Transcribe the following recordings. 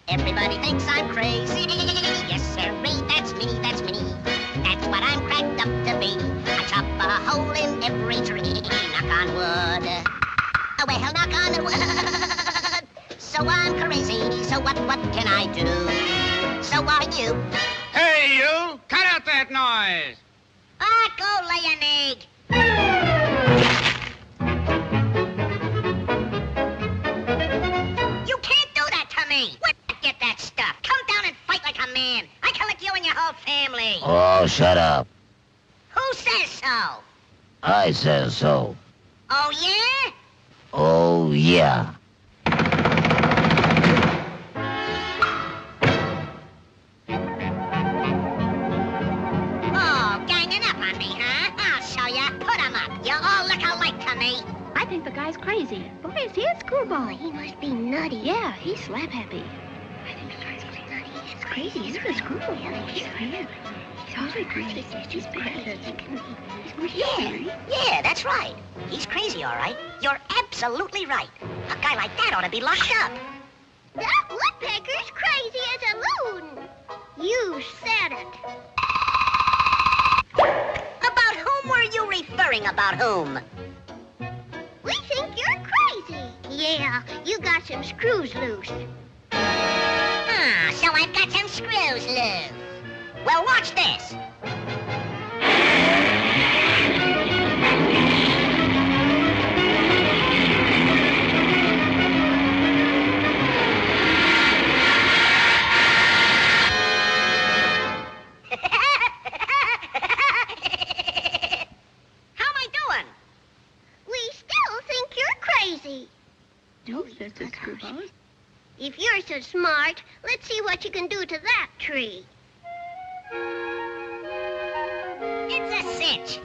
Everybody thinks I'm crazy. Yes, sirree, that's me, that's me. That's what I'm cracked up to be. I chop a hole in every tree. Knock on wood. Oh, well, knock on wood. So I'm crazy, so what can I do? So are you. Hey, you! Cut out that noise! Ah, go lay an egg. You can't do that to me. What? Get that stuff. Come down and fight like a man. I can lick you and your whole family. Oh, shut up. Who says so? I says so. Oh, yeah? Oh, yeah. Oh, ganging up on me, huh? I'll show ya. Put 'em up. You all look alike to me. I think the guy's crazy. Boy, is he a screwball. He must be nutty. Yeah, he's slap happy. I think the guy's Nutty. He's crazy. He's a screwball. He's crazy. He's always crazy. He's bad. Yeah, that's right. He's crazy, all right. You're absolutely right. A guy like that ought to be locked up. That woodpecker's crazy as a loon. You said it. About whom were you referring? About whom? We think you're crazy. Yeah, you got some screws loose. Ah, so I've got some screws loose. Well, watch this. Mr. Screwball. If you're so smart, let's see what you can do to that tree. It's a cinch.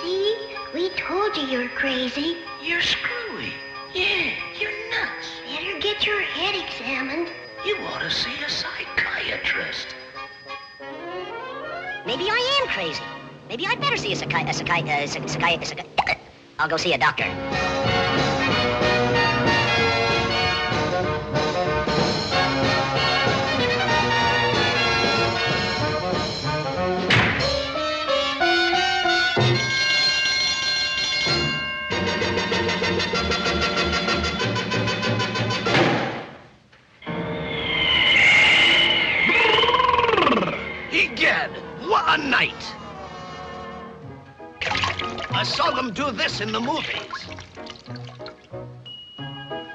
See? We told you you're crazy. You're screwy. Yeah, you're nuts. Better get your head examined. You ought to see a psychiatrist. Maybe I am crazy. Maybe I'd better see a I'll go see a doctor. Egad, what a night! I saw them do this in the movies.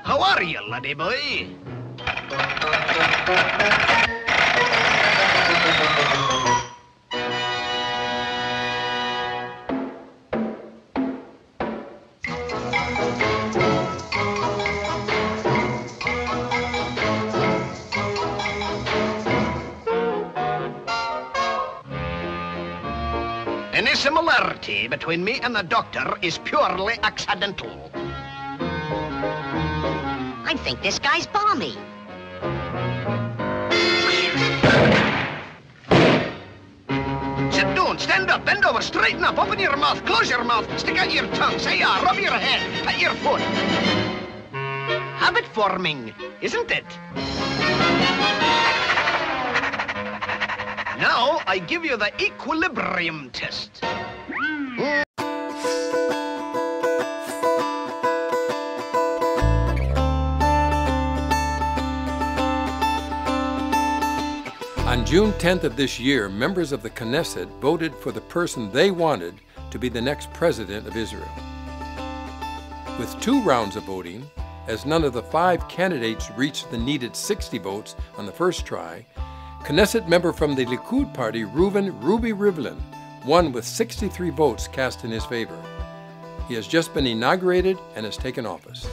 How are you, laddie boy? Any similarity between me and the doctor is purely accidental. I think this guy's balmy. Sit down, stand up, bend over, straighten up, open your mouth, close your mouth, stick out your tongue, say ah, rub your head, pat your foot. Habit forming, isn't it? Now, I give you the equilibrium test. On June 10th of this year, members of the Knesset voted for the person they wanted to be the next president of Israel. With 2 rounds of voting, as none of the 5 candidates reached the needed 60 votes on the first try, Knesset member from the Likud party, Reuven Ruby Rivlin, won with 63 votes cast in his favor. He has just been inaugurated and has taken office.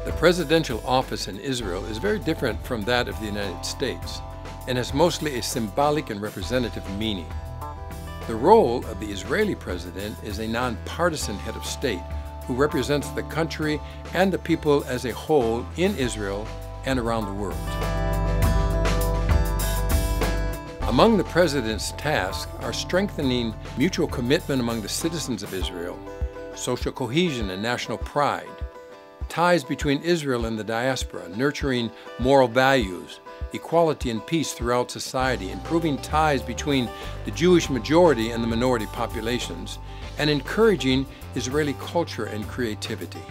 The presidential office in Israel is very different from that of the United States and has mostly a symbolic and representative meaning. The role of the Israeli president is a nonpartisan head of state who represents the country and the people as a whole in Israel and around the world. Among the President's tasks are strengthening mutual commitment among the citizens of Israel, social cohesion and national pride, ties between Israel and the diaspora, nurturing moral values, equality and peace throughout society, improving ties between the Jewish majority and the minority populations, and encouraging Israeli culture and creativity.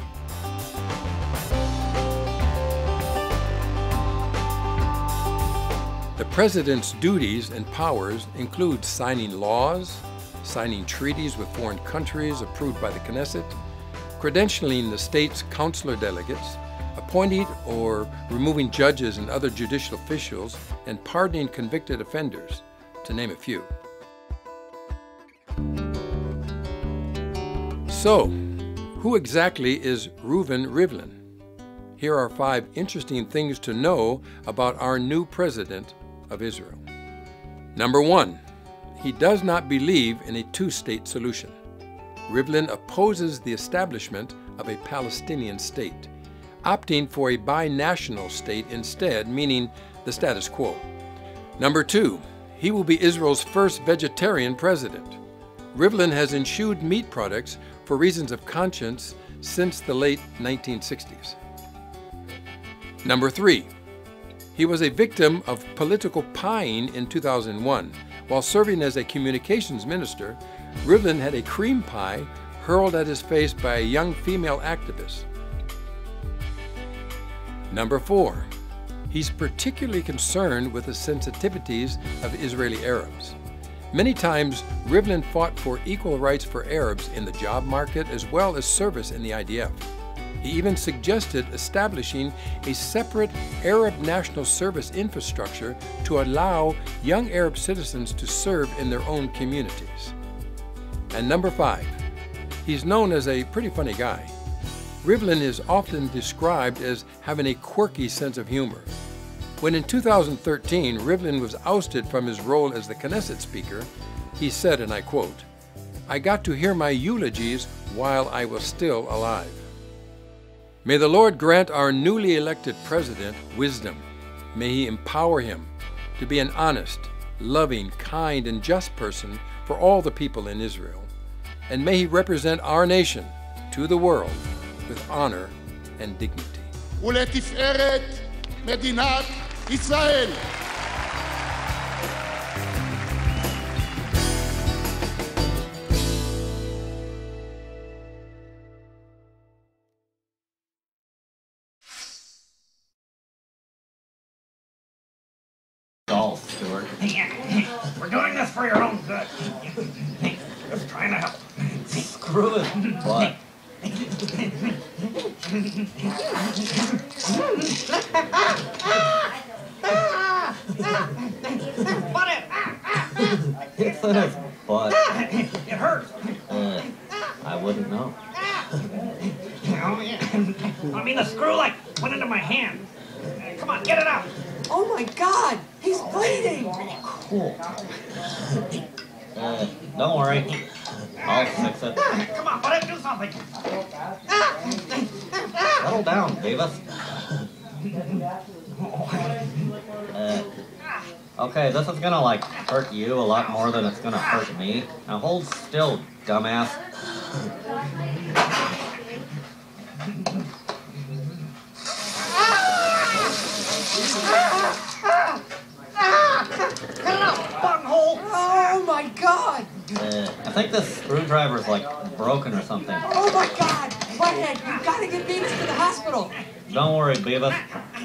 The President's duties and powers include signing laws, signing treaties with foreign countries approved by the Knesset, credentialing the state's consular delegates, appointing or removing judges and other judicial officials, and pardoning convicted offenders, to name a few. So, who exactly is Reuven Rivlin? Here are 5 interesting things to know about our new president of Israel. Number 1, he does not believe in a two-state solution. Rivlin opposes the establishment of a Palestinian state, opting for a binational state instead, meaning the status quo. Number 2, he will be Israel's first vegetarian president. Rivlin has eschewed meat products for reasons of conscience since the late 1960s. Number 3, he was a victim of political pieing in 2001. While serving as a communications minister, Rivlin had a cream pie hurled at his face by a young female activist. Number 4, he's particularly concerned with the sensitivities of Israeli Arabs. Many times, Rivlin fought for equal rights for Arabs in the job market as well as service in the IDF. He even suggested establishing a separate Arab National Service infrastructure to allow young Arab citizens to serve in their own communities. And number 5, he's known as a pretty funny guy. Rivlin is often described as having a quirky sense of humor. When in 2013 Rivlin was ousted from his role as the Knesset Speaker, he said, and I quote, "I got to hear my eulogies while I was still alive." May the Lord grant our newly elected president wisdom. May he empower him to be an honest, loving, kind, and just person for all the people in Israel. And may he represent our nation to the world with honor and dignity. ולתפארת מדינת ישראל. We're doing this for your own good. Just trying to help. Screw it. What? It's in his butt. It hurts. I wouldn't know. Oh, yeah. I mean, the screw like went into my hand. Come on, get it out. Oh my God, he's bleeding. Cool. Don't worry. I'll fix it. Come on, buddy, do something. Settle down, Davis. Okay, this is gonna like hurt you a lot more than it's gonna hurt me. Now hold still, dumbass. Cut it out, bunghole. Oh my God. I think this screwdriver's like broken or something. Oh my God. Butthead, you gotta get Beavis to the hospital. Don't worry, Beavis.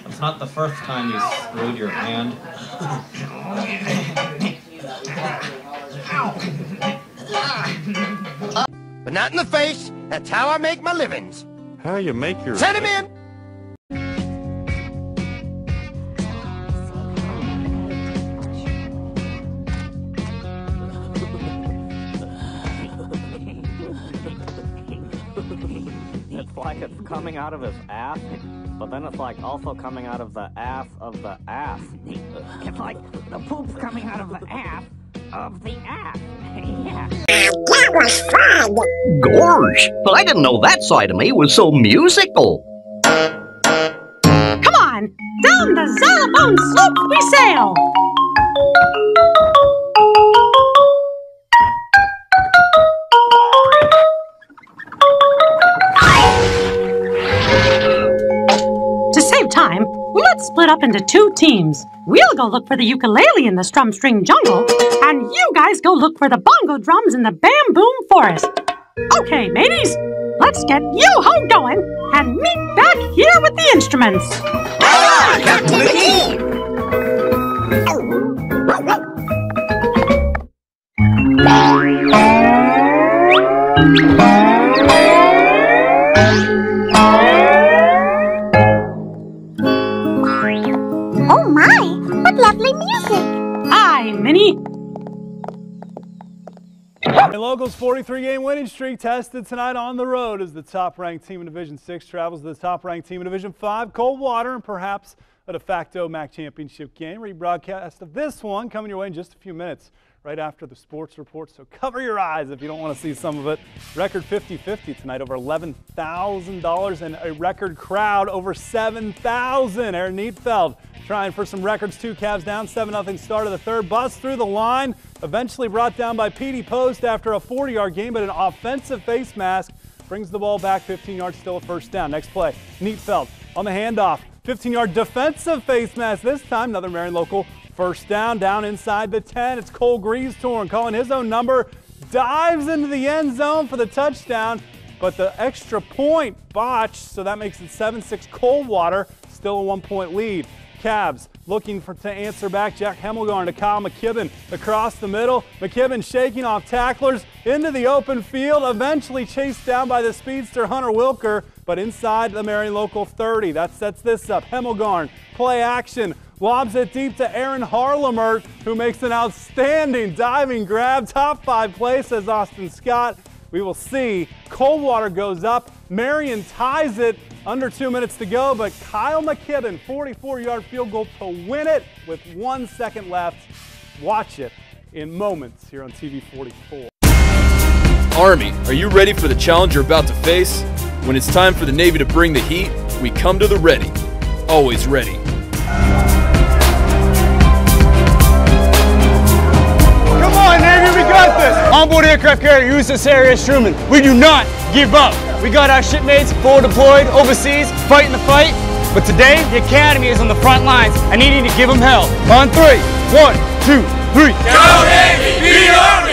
It's not the first time you screwed your hand. But not in the face. That's how I make my livings. How you make your... Send him in. It's like it's coming out of his ass, but then it's like also coming out of the ass of the ass. It's like the poop's coming out of the ass of the ass. Yeah. That was fun! Gorge! But I didn't know that side of me was so musical. Come on, Down the Xylophone slope we sail! To save time, let's split up into 2 teams. We'll go look for the ukulele in the strum string jungle, and you guys go look for the bongo drums in the bamboo forest. Okay, mateys, let's get yo-ho going and meet back here with the instruments. Oh my, what lovely music! Hi, Minnie. The Locals' 43-game winning streak tested tonight on the road as the top-ranked team in Division 6 travels to the top-ranked team in Division 5, Coldwater, and perhaps a de facto MAC championship game. Rebroadcast of this one coming your way in just a few minutes right after the sports report, so cover your eyes if you don't want to see some of it. Record 50-50 tonight, over $11,000, and a record crowd over 7,000. Aaron Neatfeld trying for some records. 2 Cavs down, 7-0 start of the third. Bust through the line, eventually brought down by Petey Post after a 40-yard game, but an offensive face mask brings the ball back 15 yards, still a first down. Next play, Neatfeld on the handoff. 15-yard defensive face mask this time. Another Marion local first down, down inside the 10. It's Cole Greasetorn calling his own number. Dives into the end zone for the touchdown, but the extra point botched, so that makes it 7-6 Coldwater, still a 1-point lead. Cavs looking to answer back. Jack Hemmelgarn to Kyle McKibben across the middle. McKibben shaking off tacklers into the open field, eventually chased down by the speedster Hunter Wilker, but inside the Marion local 30. That sets this up. Hemmelgarn, play action, lobs it deep to Aaron Harlemert, who makes an outstanding diving grab. Top 5 play, says Austin Scott. We will see. Coldwater goes up. Marion ties it. Under 2 minutes to go, but Kyle McKibben, 44-yard field goal to win it with 1 second left. Watch it in moments here on TV 44. Army, are you ready for the challenge you're about to face? When it's time for the Navy to bring the heat, we come to the ready. Always ready. Come on, Navy, we got this! Onboard aircraft carrier USS Harry S. Truman. We do not give up. We got our shipmates forward deployed overseas, fighting the fight. But today, the Academy is on the front lines. I need you to give them hell. On 3, 1, 2, 3. Go Navy! Be Army!